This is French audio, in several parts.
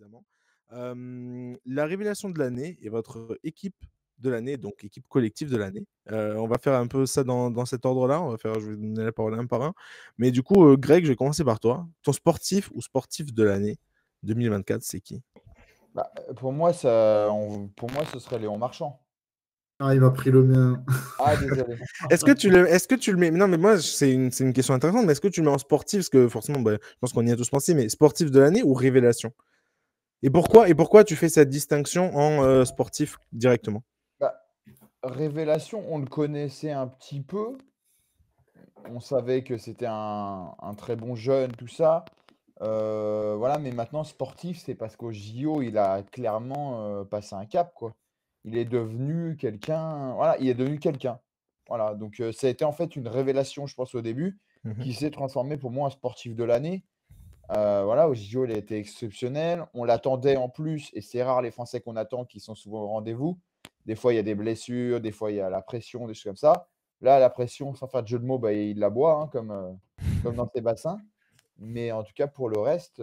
évidemment. La révélation de l'année et votre équipe de l'année, donc équipe collective de l'année. On va faire un peu ça dans cet ordre-là. Je vais donner la parole un par un. Mais du coup, Greg, je vais commencer par toi. Ton sportif ou sportif de l'année 2024, c'est qui? Bah, pour moi, ce serait Léon Marchand. Ah, il m'a pris le mien. Ah, désolé. Est-ce que tu le mets? Non, mais moi, c'est une question intéressante, mais est-ce que tu le mets en sportif? Parce que forcément, bah, je pense qu'on y a tous pensé, mais sportif de l'année ou révélation? Et pourquoi tu fais cette distinction en sportif directement? Bah, révélation, on le connaissait un petit peu. On savait que c'était un très bon jeune, tout ça. Voilà, mais maintenant sportif, c'est parce qu'au JO, il a clairement, passé un cap, quoi. Il est devenu quelqu'un, voilà, il est devenu quelqu'un. Voilà, donc ça a été en fait une révélation, je pense, au début, Mmh. qui s'est transformée pour moi en sportif de l'année. Voilà, au JO, il a été exceptionnel. On l'attendait en plus et c'est rare les Français qu'on attend qui sont souvent au rendez-vous. Des fois, il y a des blessures, des fois, il y a la pression, des choses comme ça. Là, la pression, sans faire de jeu de mots, bah, il la boit, hein, comme dans ses bassins. Mais en tout cas, pour le reste,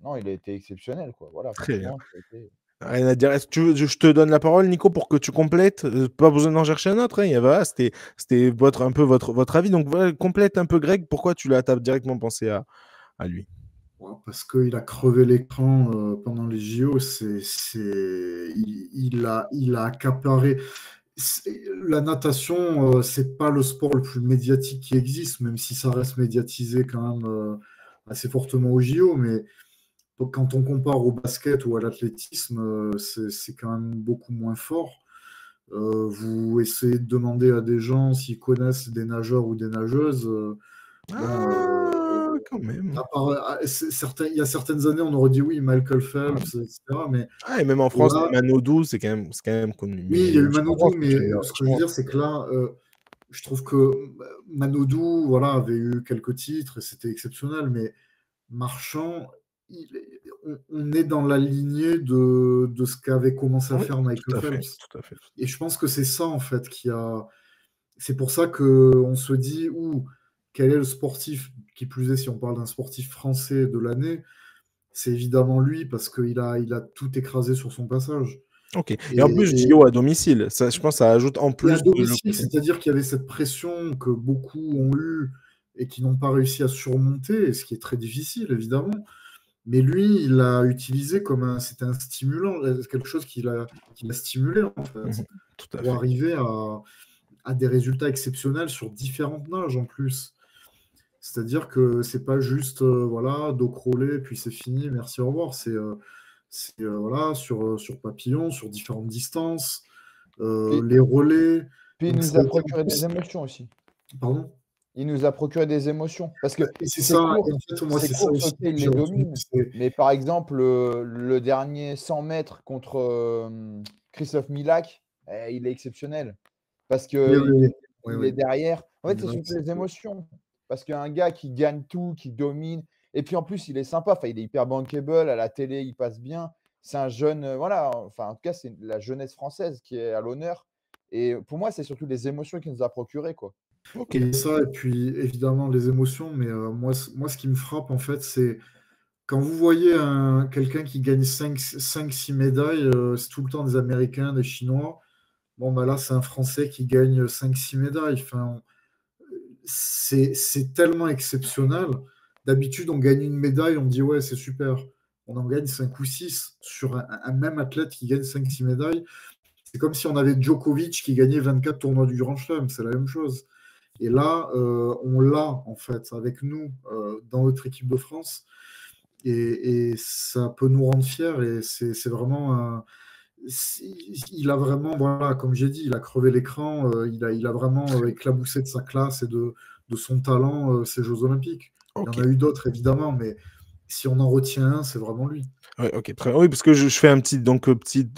non, il a été exceptionnel, quoi. Voilà, Très bien. franchement, ça a été Rien à dire. Est-ce que tu veux je te donne la parole, Nico, pour que tu complètes? Pas besoin d'en chercher un autre, hein, voilà, c'était un peu votre avis. Donc voilà, complète un peu Greg, pourquoi tu as directement pensé à lui? Ouais, parce qu'il a crevé l'écran pendant les JO. Il a accaparé. La natation, c'est pas le sport le plus médiatique qui existe, même si ça reste médiatisé quand même assez fortement aux JO. Mais quand on compare au basket ou à l'athlétisme, c'est quand même beaucoup moins fort. Vous essayez de demander à des gens s'ils connaissent des nageurs ou des nageuses. Quand même. Il y a certaines années, on aurait dit oui, Michael Phelps, etc. Mais Ah, et même en France, là, Manodou, c'est quand même connu. oui, il Mais y a eu je comprends Manodou, ce que mais tu veux dire. ce que je veux dire, c'est que là, je trouve que Manodou, voilà, avait eu quelques titres et c'était exceptionnel, mais Marchand, on est dans la lignée de ce qu'avait commencé à Oui, faire tout Michael à fait, Phelps. tout à fait. Et je pense que c'est ça, en fait, qui a. C'est pour ça qu'on se dit, quel est le sportif, qui plus est, si on parle d'un sportif français de l'année, c'est évidemment lui, parce qu'il a tout écrasé sur son passage. OK. Et en Et, plus, et- JO à domicile, ça, je pense, ça ajoute en et à plus le domicile, côté. c'est-à-dire qu'il y avait cette pression que beaucoup ont eue et qui n'ont pas réussi à surmonter, et ce qui est très difficile, évidemment. Mais lui, il l'a utilisé c'était un stimulant, quelque chose qui l'a stimulé, en fait, Tout à pour fait. arriver à des résultats exceptionnels sur différentes nages en plus. C'est-à-dire que c'est pas juste, voilà, dos crawlé, puis c'est fini, merci, au revoir. Voilà, sur papillon, sur différentes distances, puis les relais. puis il Donc nous ça a a été en procuré des plus. émotions aussi. Pardon? Il nous a procuré des émotions parce que Et c'est ces ça, et courses en fait, moi, ces c'est ça courses, aussi OK, que il j'ai les retenu. domine, mais par exemple, le dernier 100 mètres contre, Christophe Milak, il est exceptionnel parce Oui, qu'il oui, oui. est Oui, il oui. est derrière. En fait, c'est Miracle, surtout les émotions parce qu'un gars qui gagne tout, qui domine et puis en plus, il est sympa, enfin, il est hyper bankable, à la télé, il passe bien. C'est un jeune, voilà, enfin, en tout cas, c'est la jeunesse française qui est à l'honneur et pour moi, c'est surtout les émotions qu'il nous a procurées, quoi. OK. Et ça, et puis évidemment les émotions, mais moi, ce qui me frappe, en fait, c'est quand vous voyez quelqu'un qui gagne 5-6 médailles, c'est tout le temps des Américains, des Chinois. Bon, bah là, c'est un Français qui gagne 5-6 médailles. Enfin, c'est tellement exceptionnel. D'habitude, on gagne une médaille, on dit ouais, c'est super. On en gagne 5 ou 6 sur un même athlète qui gagne 5-6 médailles. C'est comme si on avait Djokovic qui gagnait 24 tournois du Grand Chelem, c'est la même chose. Et là, on l'a en fait avec nous dans notre équipe de France. Et ça peut nous rendre fiers. Et c'est vraiment il a vraiment, voilà, comme j'ai dit, il a crevé l'écran. Il a vraiment éclaboussé de sa classe et de son talent ces Jeux Olympiques. Il y en OK. a eu d'autres, évidemment, mais si on en retient un, c'est vraiment lui. Ouais, OK, très bien. Oui, parce que je fais un petit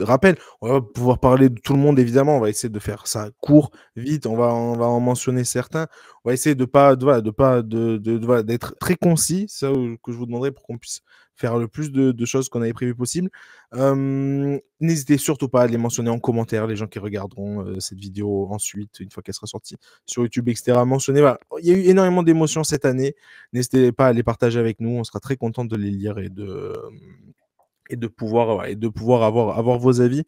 rappel. On va pouvoir parler de tout le monde, évidemment. On va essayer de faire ça court, vite. On va en mentionner certains. On va essayer de pas de voilà, de pas de voilà, d'être très concis. C'est ça, que je vous demanderai pour qu'on puisse faire le plus de choses qu'on avait prévu possible. N'hésitez surtout pas à les mentionner en commentaire, les gens qui regarderont, cette vidéo ensuite, une fois qu'elle sera sortie sur YouTube et cetera. Mentionnez, voilà. Il y a eu énormément d'émotions cette année. N'hésitez pas à les partager avec nous. On sera très contents de les lire et de pouvoir avoir vos avis.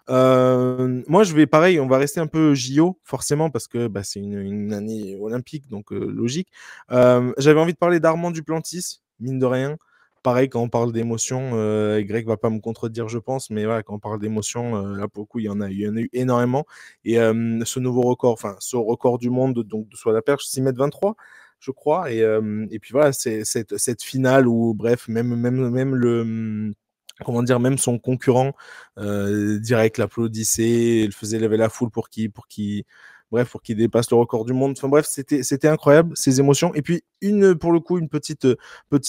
Moi, je vais pareil, on va rester un peu JO, forcément, parce que bah, c'est une année olympique, donc logique. J'avais envie de parler d'Armand Duplantis, mine de rien. Pareil, quand on parle d'émotion, et Greg va pas me contredire, je pense, mais voilà, quand on parle d'émotion, là, pour le coup, il y en a eu énormément. Et ce nouveau record, enfin, ce record du monde, donc de soit la perche, 6,23 m, je crois. Et puis voilà, c'est cette finale où, bref, même le. Comment dire, même son concurrent direct l'applaudissait, il faisait lever la foule bref, pour qu'il dépasse le record du monde. Enfin bref, c'était incroyable, ces émotions. Et puis, pour le coup, une petite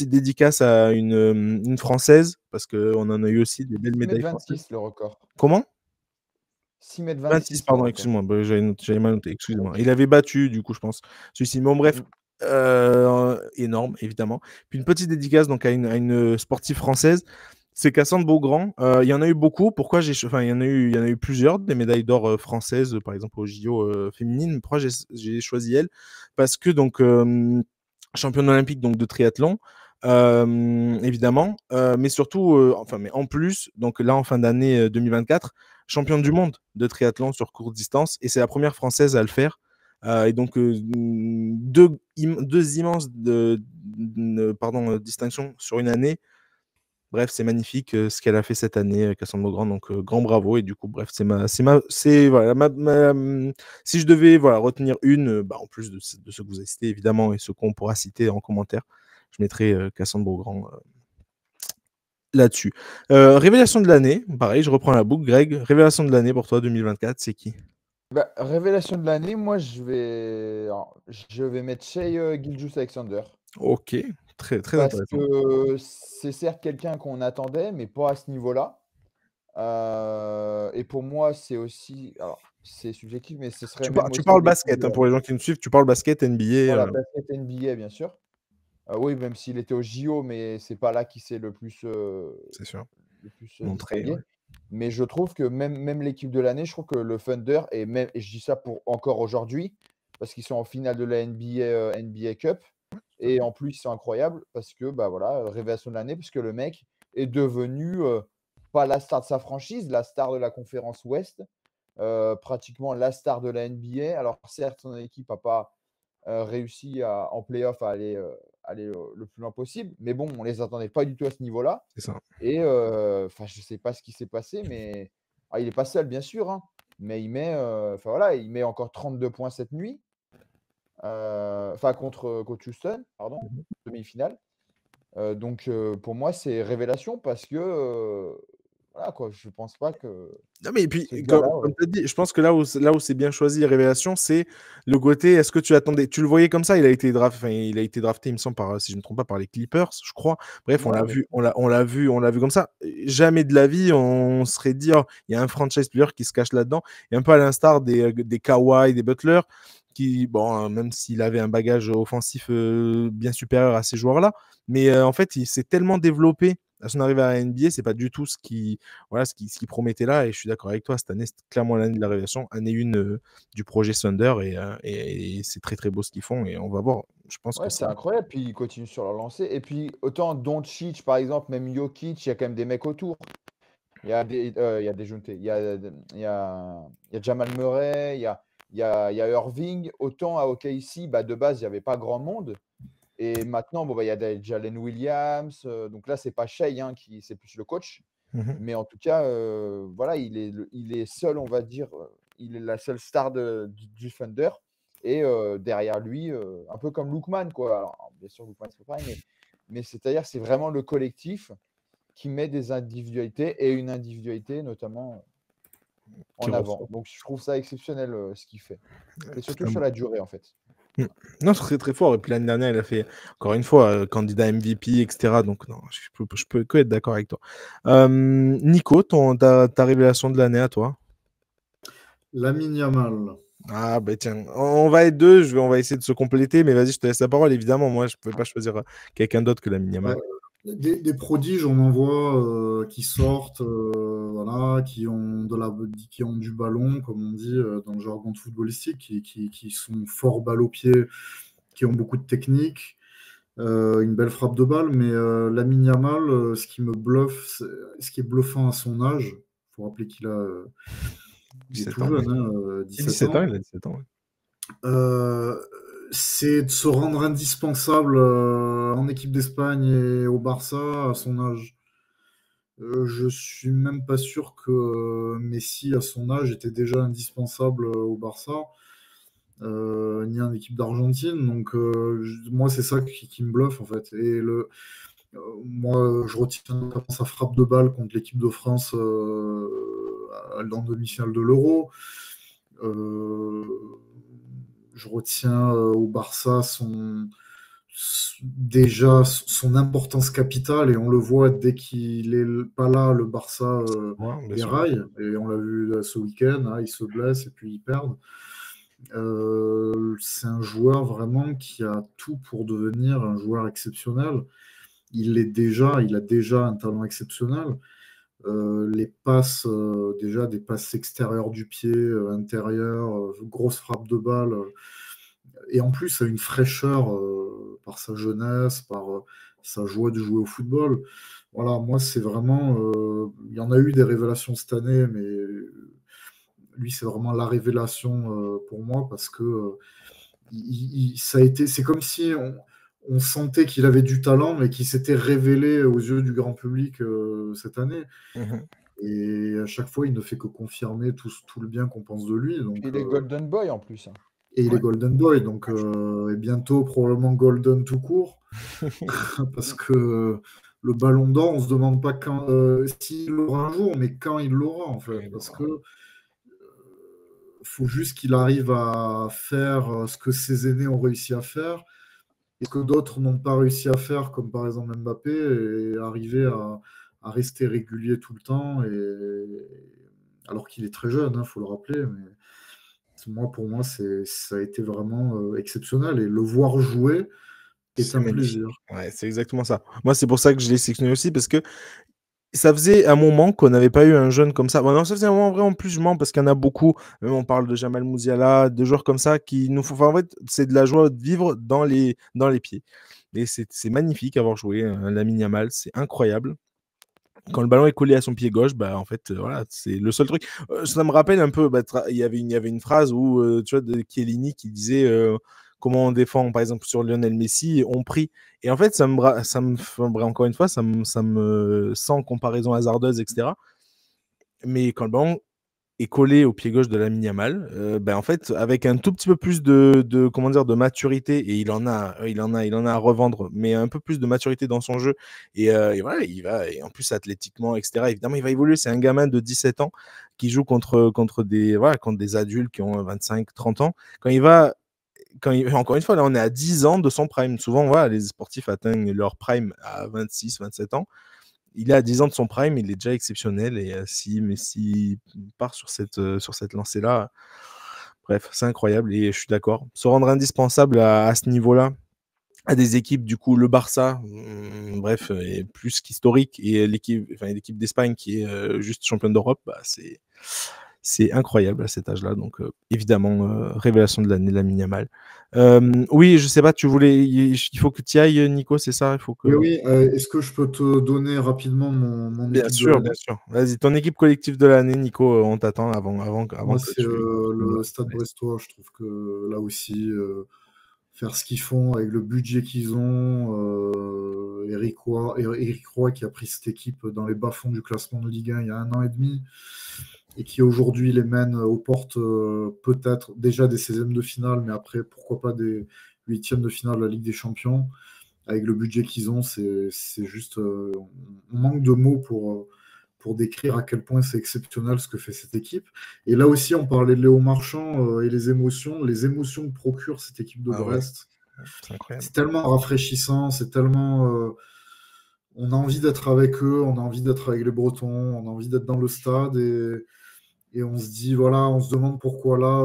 dédicace à une Française, parce qu'on en a eu aussi des belles 6 mètres médailles françaises. 26 le record. Comment? 6 mètres 26, 26 le pardon, record. excuse-moi, bah, j'avais mal noté, excuse-moi. Il avait battu, du coup, je pense, celui-ci. Mais bon, bref, énorme, évidemment. Puis une petite dédicace donc, à une sportive française, c'est Cassandre Beaugrand. Il y en a eu beaucoup. Pourquoi enfin, il y en a eu plusieurs, des médailles d'or françaises, par exemple aux JO féminines. Pourquoi j'ai choisi elle? Parce que, donc, championne olympique donc, de triathlon, évidemment, mais surtout, enfin, mais en plus, donc là, en fin d'année 2024, championne du monde de triathlon sur courte distance, et c'est la première française à le faire. Et donc, deux immenses distinctions sur une année. Bref, c'est magnifique ce qu'elle a fait cette année, Cassandre Beaugrand. Donc, grand bravo. Et du coup, bref, voilà, si je devais voilà, retenir une, bah, en plus de ceux que vous avez cités, évidemment, et ceux qu'on pourra citer en commentaire, je mettrai Cassandre Beaugrand là-dessus. Révélation de l'année, pareil, je reprends la boucle. Greg, révélation de l'année pour toi, 2024, c'est qui? Bah, révélation de l'année, moi je vais mettre Shai Gilgeous-Alexander. Ok, très, très Parce intéressant. que c'est certes quelqu'un qu'on attendait, mais pas à ce niveau-là. Et pour moi, c'est aussi, alors c'est subjectif, mais ce serait même Tu aussi parles l'équipe basket, de hein, pour les gens qui nous suivent, tu parles basket, NBA. voilà, basket NBA, bien sûr. Oui, même s'il était au JO, mais c'est pas là qu'il s'est C'est sûr, le plus, montré. Ouais. distingué. Mais je trouve que même l'équipe de l'année, je trouve que le Thunder et je dis ça pour encore aujourd'hui, parce qu'ils sont en finale de la NBA Cup et en plus, ils sont incroyables parce que, bah, voilà, révélation de l'année puisque le mec est devenu, pas la star de sa franchise, la star de la conférence Ouest, pratiquement la star de la NBA. Alors certes, son équipe a pas, réussi en play-off à aller, le plus loin possible, mais bon, on les attendait pas du tout à ce niveau-là. C'est ça. Et enfin, je sais pas ce qui s'est passé, mais il est pas seul, bien sûr, hein, mais enfin voilà, il met encore 32 points cette nuit, enfin contre Houston, pardon, Mhm. demi-finale. Donc pour moi, c'est révélation parce que, voilà quoi, je pense pas que Non, mais et puis, ce gars-là, comme tu as dit, je pense que là où c'est bien choisi, Révélation, c'est le côté, est-ce que tu attendais, tu le voyais comme ça, il a été drafté, il me semble, si je ne me trompe pas, par les Clippers, je crois. Bref, on ouais, l'a vu, on l'a vu comme ça. Jamais de la vie, on serait dit, oh, il y a un franchise player qui se cache là-dedans. Et un peu à l'instar des Kawhi, des Butler, qui, bon, même s'il avait un bagage offensif bien supérieur à ces joueurs-là, mais en fait, il s'est tellement développé à son arrivée à la NBA, c'est pas du tout ce qui promettait là. Et je suis d'accord avec toi, cette année, c'est clairement l'année de la révélation, année 1 du projet Thunder. Et c'est très très beau ce qu'ils font. Et on va voir. Je pense que ouais, ça. c'est incroyable, puis ils continuent sur leur lancée et puis autant Doncic, par exemple, même Jokic, il y a quand même des mecs autour. Il y a Dejounte, il y a Jamal Murray, il y a Irving. Autant à OKC, bah, de base, il y avait pas grand monde et maintenant, bon, bah, il y a des Jalen Williams, donc là, c'est pas Shai, hein, c'est plus le coach. Mhm. Mais en tout cas, voilà, il est seul, on va dire, il est la seule star du Thunder et derrière lui, un peu comme Lookman, quoi. Alors bien sûr, Lookman, c'est pas pareil, mais c'est-à-dire, c'est vraiment le collectif qui met des individualités et une individualité notamment Qui en avant. ressort. Donc je trouve ça exceptionnel, ce qu'il fait et surtout sur Totalement. la durée, en fait. Mm. Non, c'est très très fort. Et puis l'année dernière, il a fait, encore une fois, candidat MVP, etc. Donc, non, je peux que être d'accord avec toi. Nico, ta révélation de l'année à toi? Lamine Yamal. Ah, bah tiens, on va être deux, on va essayer de se compléter, mais vas-y, je te laisse la parole. Évidemment, moi, je ne pouvais pas choisir quelqu'un d'autre que la Ouais, Yamal. des prodiges, on en voit qui sortent, voilà, qui ont du ballon, comme on dit dans le jargon footballistique, qui sont forts balle au pied, qui ont beaucoup de technique. Une belle frappe de balle, mais Lamine Yamal, ce qui me bluffe, ce qui est bluffant à son âge, il faut rappeler il est 17 tout ans. jeune, hein, Il 17 17 ans, ans. il a 17 ans. Ouais. C'est de se rendre indispensable en équipe d'Espagne et au Barça à son âge. Je suis même pas sûr que Messi, à son âge, était déjà indispensable au Barça, ni en équipe d'Argentine. Donc, moi, c'est ça qui me bluffe, en fait. Moi, je retiens notamment sa frappe de balle contre l'équipe de France en demi-finale de l'Euro. Euh, je retiens au Barça déjà son importance capitale et on le voit dès qu'il est pas là, le Barça Ouais, bien sûr. déraille et on l'a vu ce week-end, hein, ils se blessent et puis ils perdent. C'est un joueur vraiment qui a tout pour devenir un joueur exceptionnel. Il a déjà un talent exceptionnel. Les passes, déjà des passes extérieures du pied, intérieures, grosse frappe de balle. Et en plus, a une fraîcheur par sa jeunesse, par sa joie de jouer au football. Voilà, moi, c'est vraiment. Il y en a eu des révélations cette année, mais lui, c'est vraiment la révélation pour moi parce que ça a été. C'est comme si on sentait qu'il avait du talent, mais qu'il s'était révélé aux yeux du grand public cette année. Mhm. Et à chaque fois, il ne fait que confirmer tout le bien qu'on pense de lui. Donc, Il est Golden Boy en plus, hein. et il est Ouais. Golden Boy, donc et bientôt probablement Golden tout court, parce que le Ballon d'Or, on se demande pas quand, s'il l'aura un jour, mais quand il l'aura en fait, parce que faut juste qu'il arrive à faire ce que ses aînés ont réussi à faire et ce que d'autres n'ont pas réussi à faire, comme par exemple Mbappé, et arriver à rester régulier tout le temps, alors qu'il est très jeune, il faut le rappeler, mais pour moi, ça a été vraiment exceptionnel. Et le voir jouer est C'est un magnifique. plaisir. Ouais, c'est exactement ça. Moi, c'est pour ça que je l'ai sélectionné aussi, parce que ça faisait un moment qu'on n'avait pas eu un jeune comme ça. Bon, non, ça faisait un moment, en vrai, en plus, je mens, parce qu'il y en a beaucoup. Même on parle de Jamal Musiala, de joueurs comme ça qui nous font. Enfin, en fait, c'est de la joie de vivre dans les pieds. Et c'est magnifique avoir joué Lamine Yamal, c'est incroyable. Quand le ballon est collé à son pied gauche, bah en fait, voilà, c'est le seul truc. Ça me rappelle un peu, bah, il y avait une phrase où, tu vois, de Chiellini qui disait comment on défend, par exemple, sur Lionel Messi, on prie. Et en fait, encore une fois, ça me sans comparaison hasardeuse, etc. Mais quand le ballon est collé au pied gauche de Lamine Yamal, ben en fait, avec un tout petit peu plus comment dire, de maturité, et il en a à revendre, mais un peu plus de maturité dans son jeu, et voilà, et en plus athlétiquement, etc. Évidemment, il va évoluer. C'est un gamin de 17 ans qui joue contre des adultes qui ont 25, 30 ans. Encore une fois, là, on est à 10 ans de son prime. Souvent, voilà, les sportifs atteignent leur prime à 26, 27 ans. Il est à 10 ans de son prime, il est déjà exceptionnel. Et si Messi part sur cette lancée-là, bref, c'est incroyable. Et je suis d'accord. Se rendre indispensable à ce niveau-là, à des équipes, du coup, le Barça, bref, est plus qu'historique. Et l'équipe d'Espagne qui est juste championne d'Europe, bah, c'est incroyable à cet âge-là. Donc, évidemment, révélation de l'année, Lamine Yamal. Oui, je sais pas, il faut que tu y ailles, Nico, c'est ça? Il faut Oui, que. oui. Est-ce que je peux te donner rapidement mon Bien équipe de sûr, bien l'année? sûr. Vas-y, ton équipe collective de l'année, Nico, on t'attend avant Moi, que c'est tu nous le Stade la. Brestois. Je trouve que là aussi, faire ce qu'ils font avec le budget qu'ils ont, Eric Roy qui a pris cette équipe dans les bas-fonds du classement de Ligue 1 il y a 1 an et demi, et qui aujourd'hui les mène aux portes peut-être déjà des 16e de finale, mais après, pourquoi pas des 8e de finale de la Ligue des Champions. Avec le budget qu'ils ont, c'est juste. On manque de mots pour décrire à quel point c'est exceptionnel ce que fait cette équipe. Et là aussi, on parlait de Léo Marchand et les émotions. Les émotions que procure cette équipe de Ah ouais, Brest, c'est incroyable. c'est tellement rafraîchissant, c'est tellement. On a envie d'être avec eux, on a envie d'être avec les Bretons, on a envie d'être dans le stade et on se dit, voilà, on se demande pourquoi là,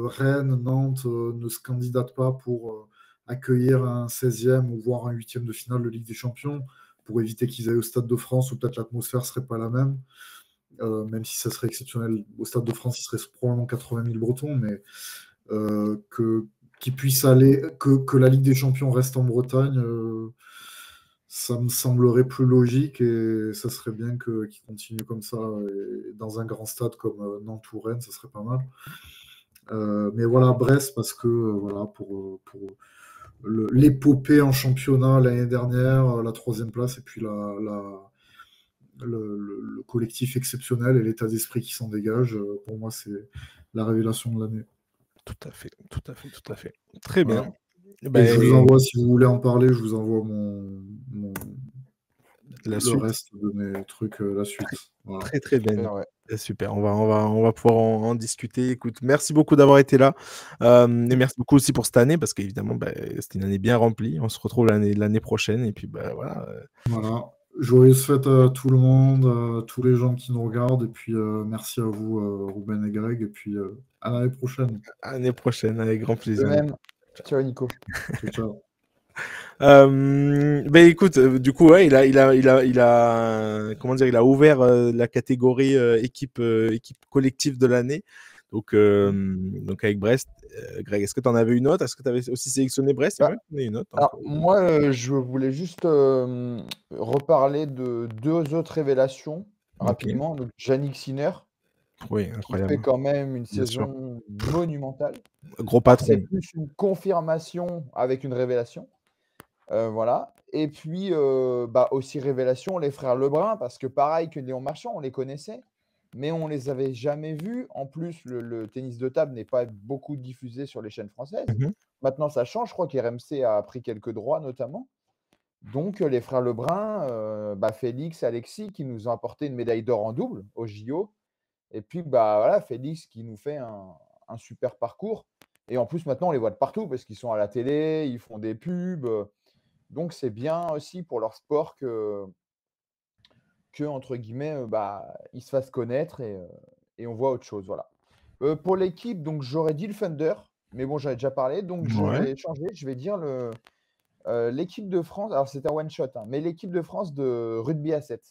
Rennes, Nantes ne se candidatent pas pour accueillir un 16e ou voire un 8e de finale de Ligue des Champions pour éviter qu'ils aillent au Stade de France où peut-être l'atmosphère ne serait pas la même, même si ça serait exceptionnel. Au Stade de France, il serait probablement 80 000 Bretons, mais que qu'il puisse aller, que la Ligue des Champions reste en Bretagne, ça me semblerait plus logique et ça serait bien qu'il continue comme ça et dans un grand stade comme Nantes ou Rennes, ça serait pas mal. Mais voilà, Brest, parce que voilà, pour l'épopée en championnat l'année dernière, la 3e place et puis le collectif exceptionnel et l'état d'esprit qui s'en dégage, pour moi, c'est la révélation de l'année. Tout à fait, tout à fait, tout à fait. Très bien. Voilà. Et Ben, je vous envoie, si vous voulez en parler, je vous envoie la le suite. reste de mes trucs, la suite. Voilà. Très, très bien. Super, ouais. Super, on va pouvoir en discuter. Écoute, merci beaucoup d'avoir été là. Et merci beaucoup aussi pour cette année, parce qu'évidemment, c'était une année bien remplie. On se retrouve l'année prochaine. Et puis, voilà. Voilà. Joyeuses fêtes à tout le monde, à tous les gens qui nous regardent. Et puis, merci à vous, Ruben et Greg. Et puis, à l'année prochaine. À l'année prochaine, avec grand De plaisir. même. Ciao, Nico. Ciao, ciao. Écoute, du coup, ouais, comment dire, il a ouvert la catégorie équipe collective de l'année. Donc avec Brest. Greg, est-ce que tu en avais une autre? Est-ce que tu avais aussi sélectionné Brest? Bah, Une autre. Alors, moi, je voulais juste reparler de 2 autres révélations rapidement. Donc, Yannick Sinner, Oui, qui incroyable. fait quand même une Bien sûr. saison monumentale. Gros Alors, patron. c'est plus une confirmation avec une révélation. Voilà. Et puis, aussi révélation, les frères Lebrun, parce que pareil que Léon Marchand, on les connaissait, mais on les avait jamais vus. En plus, le tennis de table n'est pas beaucoup diffusé sur les chaînes françaises. Mhm. Maintenant, ça change. Je crois qu'RMC a pris quelques droits, notamment. Donc, les frères Lebrun, Félix, Alexis, qui nous ont apporté une médaille d'or en double au JO. Et puis, voilà, Félix qui nous fait un super parcours. Et en plus, maintenant, on les voit de partout parce qu'ils sont à la télé, ils font des pubs. Donc, c'est bien aussi pour leur sport que entre guillemets, ils se fassent connaître et on voit autre chose, voilà. Pour l'équipe, donc j'aurais dit le Thunder, mais bon, j'en ai déjà parlé, donc je Ouais. vais changer. Je vais dire l'équipe de France. Alors, c'est un one shot, hein, mais l'équipe de France de rugby à 7.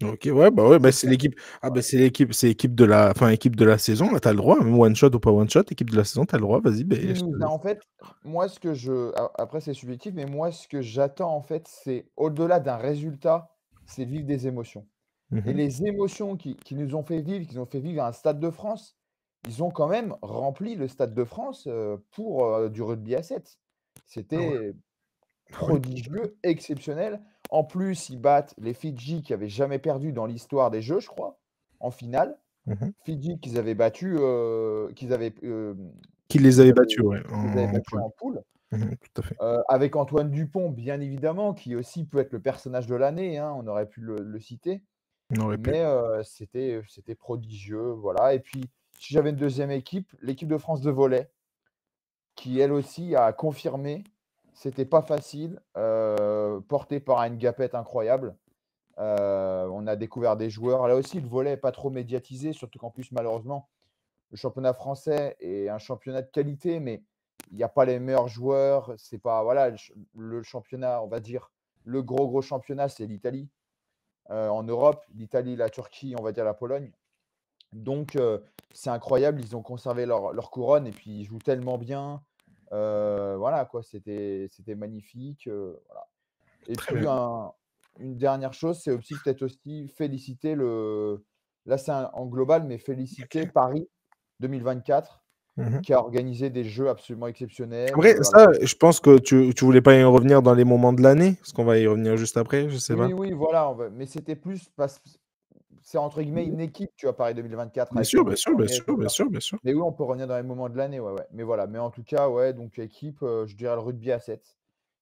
Ok, ouais, c'est l'équipe. Ah, c'est l'équipe de la saison. Là, t'as le droit, même one shot ou pas one shot, équipe de la saison, t'as le droit. Vas-y, Qui je te nous a laisse. en fait, moi, après, c'est subjectif, mais moi, ce que j'attends, en fait, c'est au-delà d'un résultat, c'est vivre des émotions. Et Mhm. les émotions qui nous ont fait vivre, qu'ils ont fait vivre à un Stade de France, ils ont quand même rempli le Stade de France pour du rugby à 7. Ah ouais. C'était Ah ouais. prodigieux, exceptionnel. En plus, ils battent les Fidji qui n'avaient jamais perdu dans l'histoire des Jeux, je crois, en finale. Mhm. Fidji qu'ils avaient battu, Qui les avait battus, ouais, qu'ils avaient en battu poule. en poule. Mhm, tout à fait. Avec Antoine Dupont, bien évidemment, qui aussi peut être le personnage de l'année, hein, on aurait pu le citer. On aurait pu. Mais c'était prodigieux, voilà. Et puis, si j'avais une deuxième équipe, l'équipe de France de volley, qui elle aussi a confirmé, c'était pas facile, porté par une Gapette incroyable. On a découvert des joueurs. Là aussi, le volley n'est pas trop médiatisé, surtout qu'en plus, malheureusement, le championnat français est un championnat de qualité, mais il n'y a pas les meilleurs joueurs. C'est pas, voilà, le championnat, on va dire, le gros championnat, c'est l'Italie. En Europe, l'Italie, la Turquie, on va dire la Pologne. Donc, c'est incroyable. Ils ont conservé leur couronne et puis ils jouent tellement bien. Voilà, quoi. C'était magnifique. Voilà. Et Très puis, bien. une dernière chose, c'est aussi peut-être aussi féliciter là, c'est en global, mais féliciter Ok. Paris 2024 Mhm. qui a organisé des jeux absolument exceptionnels. Après, ça, je pense que tu voulais pas y revenir dans les moments de l'année, parce qu'on va y revenir juste après, je sais pas. Oui, voilà. Mais c'était plus parce c'est entre guillemets une équipe, tu vois, Paris 2024 Bien avec sûr, les bien sûr, bien décorés, sûr, tout bien ça. sûr, bien sûr. Mais oui, on peut revenir dans les moments de l'année, ouais, ouais. Mais voilà, mais en tout cas, ouais, donc équipe, je dirais le rugby à 7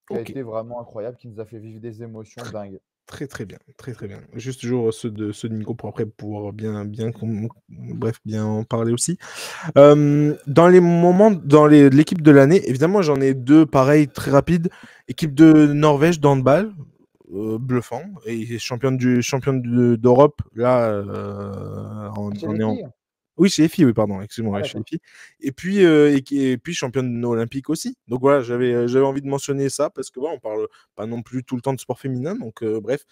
qui a Ok. été vraiment incroyable, qui nous a fait vivre des émotions dingues. Très très bien, très très bien. Juste toujours ceux de Nico pour après pouvoir bref, bien en parler aussi. L'équipe de l'année, évidemment, j'en ai deux pareils très rapides. Équipe de Norvège d'handball, bluffant, et d'Europe, là, Chez on les est en. filles? Oui, chez les filles, oui, pardon, excuse-moi, Ah ouais, chez les d'accord. filles. Et puis championne olympique aussi. Donc voilà, j'avais envie de mentionner ça parce que voilà, on parle pas non plus tout le temps de sport féminin. Donc bref,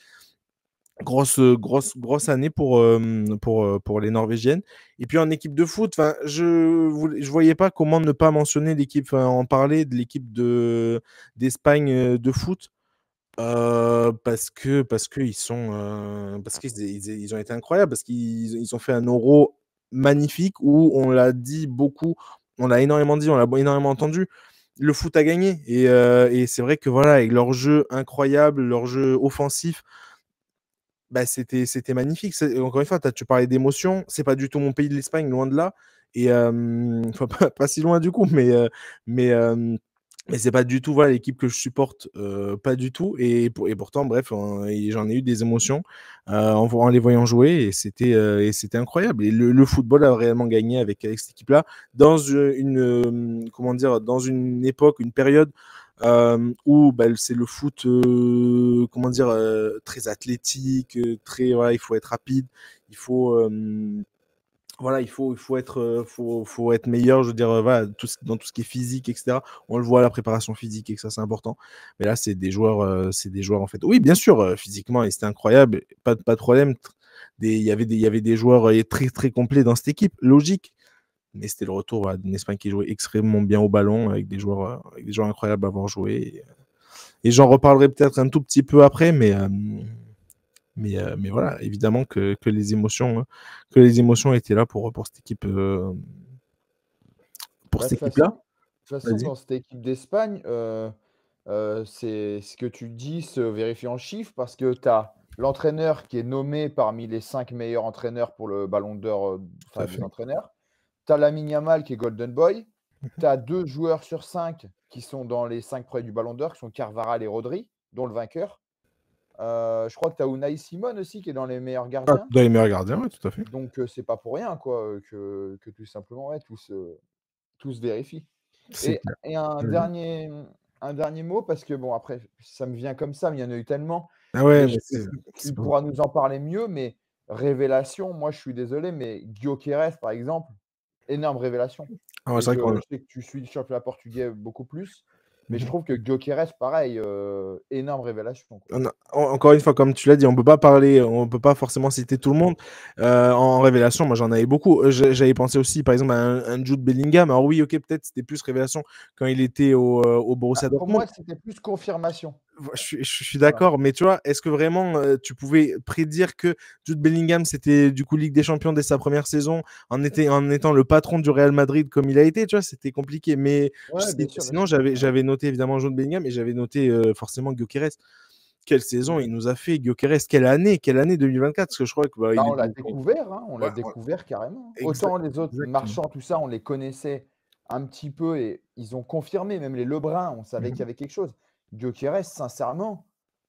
grosse année pour les Norvégiennes. Et puis en équipe de foot, je voyais pas comment ne pas mentionner l'équipe, en parler de l'équipe d'Espagne de foot. Parce qu'ils ont été incroyables, parce qu'ils ont fait un Euro magnifique où on l'a dit beaucoup, on l'a énormément dit, on l'a énormément entendu. Le foot a gagné et c'est vrai que voilà, avec leur jeu incroyable, leur jeu offensif, c'était magnifique. Encore une fois, tu parlais d'émotion, c'est pas du tout mon pays de l'Espagne, loin de là. Et enfin, pas si loin du coup, mais, mais c'est pas du tout voilà, l'équipe que je supporte, pas du tout. Et pourtant, bref, j'en ai eu des émotions en les voyant jouer et c'était incroyable. Et le football a réellement gagné avec cette équipe-là dans comment dire, dans une époque, une période où c'est le foot, comment dire, très athlétique, voilà, il faut être rapide, il faut voilà, faut être meilleur, je veux dire, voilà, dans tout ce qui est physique, etc. On le voit, la préparation physique, et que ça, c'est important. Mais là, c'est des joueurs, en fait. Oui, bien sûr, physiquement, et c'était incroyable, pas de problème. Il y avait des joueurs très, très complets dans cette équipe, logique. Mais c'était le retour d'une Espagne qui jouait extrêmement bien au ballon, avec des joueurs incroyables à avoir joué. Et j'en reparlerai peut-être un tout petit peu après, mais voilà, évidemment que les émotions étaient là pour cette équipe, pour Bah, cette de toute façon, équipe-là. Vas-y. dans cette équipe d'Espagne, c'est ce que tu dis se vérifie en chiffres parce que tu as l'entraîneur qui est nommé parmi les 5 meilleurs entraîneurs pour le ballon d'or, Tout à des fait. entraîneurs. Tu as Lamine Yamal qui est Golden Boy. Mhm. Tu as 2 joueurs sur 5 qui sont dans les 5 premiers du ballon d'or, qui sont Carvajal et Rodri, dont le vainqueur. Je crois que tu as Unai Simon aussi qui est dans les meilleurs gardiens. Dans les meilleurs gardiens, oui, tout à fait. Donc, c'est pas pour rien quoi, que tout simplement, ouais, tout se vérifie. C'est Et clair. un Vas-y. dernier mot parce que bon après ça me vient comme ça, mais il y en a eu tellement. Ah ouais, Mais mais je sais c'est qu'il bon. pourra nous en parler mieux, mais révélation, moi je suis désolé, mais Gyökeres par exemple, énorme révélation. Ah ouais, Et c'est vrai qu'on je sais que tu suis le championnat portugais beaucoup plus, mais je Mhm. trouve que Gyökeres pareil, énorme révélation, quoi. Encore une fois, comme tu l'as dit, on peut pas forcément citer tout le monde. En révélation, moi j'en avais beaucoup. J'avais pensé aussi, par exemple, à un Jude Bellingham. Alors oui, ok, peut-être c'était plus révélation quand il était au Ah, Borussia pour Dortmund. moi, c'était plus confirmation. Je suis Voilà. d'accord, mais tu vois, est-ce que vraiment tu pouvais prédire que Jude Bellingham, c'était du coup Ligue des Champions dès sa première saison, en étant le patron du Real Madrid comme il a été, tu vois, c'était compliqué. Mais Ouais, bien sûr, bien sinon, sûr. j'avais noté évidemment Jude Bellingham et j'avais noté forcément Gyökeres. Quelle saison Mmh. il nous a fait, Gyökeres, quelle année 2024, parce que je crois que Bah, il est on l'a découvert, hein, on l'a ouais, découvert carrément. exact, Autant les autres exactement. marchands, tout ça, on les connaissait un petit peu et ils ont confirmé, même les Lebrun, on savait qu'il y Mhm. avait quelque chose. Gyökeres, sincèrement,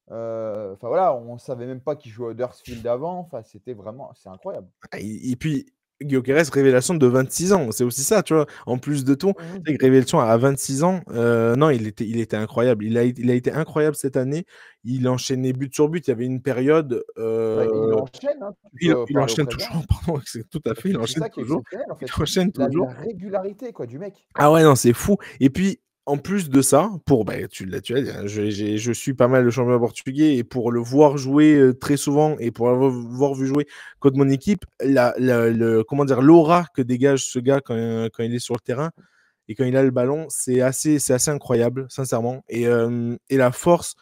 enfin voilà, on savait même pas qu'il jouait à Huddersfield avant, enfin c'était vraiment c'est incroyable. Ah, et puis, Gyökeres, révélation de 26 ans, c'est aussi ça, tu vois. En plus de tout, Mmh mh. tu sais, révélation à 26 ans, non, il était incroyable. Il a été incroyable cette année. Il enchaînait but sur but. Il y avait une période, Bah, il enchaîne, hein, tu peux il parler au enchaîne présent, toujours, hein. pardon, c'est tout à Bah, fait, il c'est enchaîne ça qui est toujours. exceptionnel en Il fait. enchaîne toujours. La régularité quoi du mec. Ah ouais, non, c'est fou. Et puis, en plus de ça, tu l'as dit, hein, je suis pas mal le championnat portugais et pour le voir jouer très souvent et pour l'avoir vu jouer contre mon équipe, comment dire, l'aura que dégage ce gars quand il est sur le terrain et quand il a le ballon, c'est assez incroyable, sincèrement. Et la force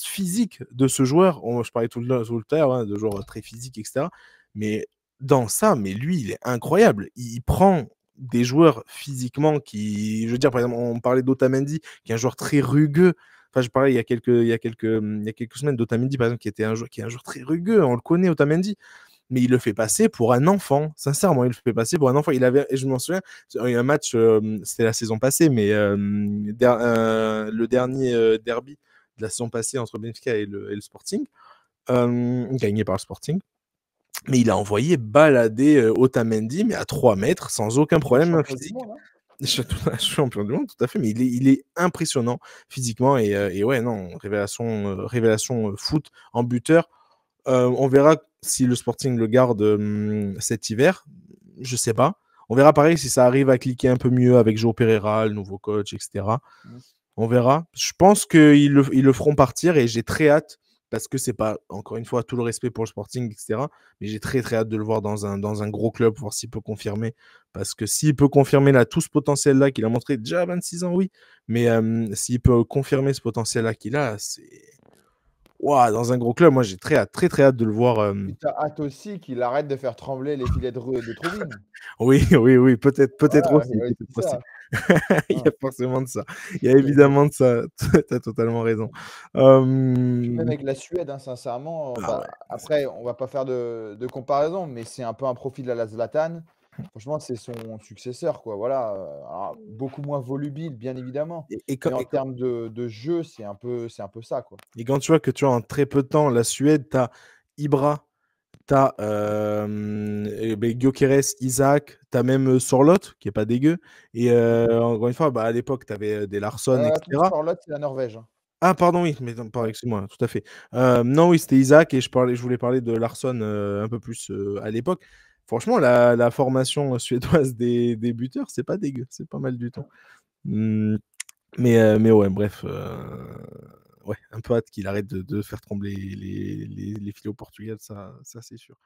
physique de ce joueur, je parlais tout le temps hein, de joueurs très physiques, etc. Mais dans ça, mais lui, il est incroyable. Il prend des joueurs physiquement qui, je veux dire, par exemple, on parlait d'Otamendi, qui est un joueur très rugueux. Enfin, je parlais il y a quelques semaines d'Otamendi, par exemple, qui est un joueur très rugueux. On le connaît, Otamendi, mais il le fait passer pour un enfant. Sincèrement, il le fait passer pour un enfant. Et je m'en souviens, il y a un match, c'était la saison passée, mais le dernier derby de la saison passée entre Benfica et le Sporting, gagné par le Sporting. Mais il a envoyé balader Otamendi, mais à 3 mètres, sans aucun Le problème champion du physique. monde, hein. Champion du monde, tout à fait, mais il est impressionnant physiquement. Et ouais, non, révélation foot en buteur. On verra si le Sporting le garde cet hiver. Je sais pas. On verra pareil si ça arrive à cliquer un peu mieux avec João Pereira, le nouveau coach, etc. Mmh. On verra. Je pense qu'ils le feront partir et j'ai très hâte parce que c'est pas, encore une fois, tout le respect pour le Sporting, etc. Mais j'ai très très hâte de le voir dans un gros club, voir s'il peut confirmer. Parce que s'il peut confirmer là, tout ce potentiel-là qu'il a montré, déjà à 26 ans, oui, mais s'il peut confirmer ce potentiel-là qu'il a, c'est. Ouah, dans un gros club, moi j'ai très très hâte de le voir. Puis tu as hâte aussi qu'il arrête de faire trembler les filets de Trouville. Oui, oui, oui, peut-être Voilà, il aussi, y a aussi peut-être aussi. ça. Il y Hein, a forcément de ça. Il y a donc évidemment de ça. Tu as totalement raison. puis même Hem, avec la Suède, hein, sincèrement, ah ouais, bah, après on va pas faire de comparaison, mais c'est un peu un profil à la Zlatan. Franchement, c'est son successeur, quoi, voilà, alors beaucoup moins volubile, bien évidemment, et quand mais en et quand termes de jeu, c'est un peu ça, quoi. et quand tu vois que tu as en très peu de temps la Suède, tu as Ibra, tu as, Gyökeres, Isaac, tu as même, Sorloth qui est pas dégueu et encore une fois, bah, à l'époque, tu avais, des Larsson et Attends, cetera. Charlotte, c'est la Norvège, hein. Ah pardon, oui, mais non, pardon, Ouais. excuse-moi, tout à fait. Non, oui, c'était Isaac et je voulais parler de Larsson, un peu plus, à l'époque. Franchement, la formation, suédoise des buteurs, c'est pas dégueu, c'est pas mal du tout. Mmh, mais ouais, bref, ouais, un peu hâte qu'il arrête de faire trembler les filets au Portugal, ça c'est sûr.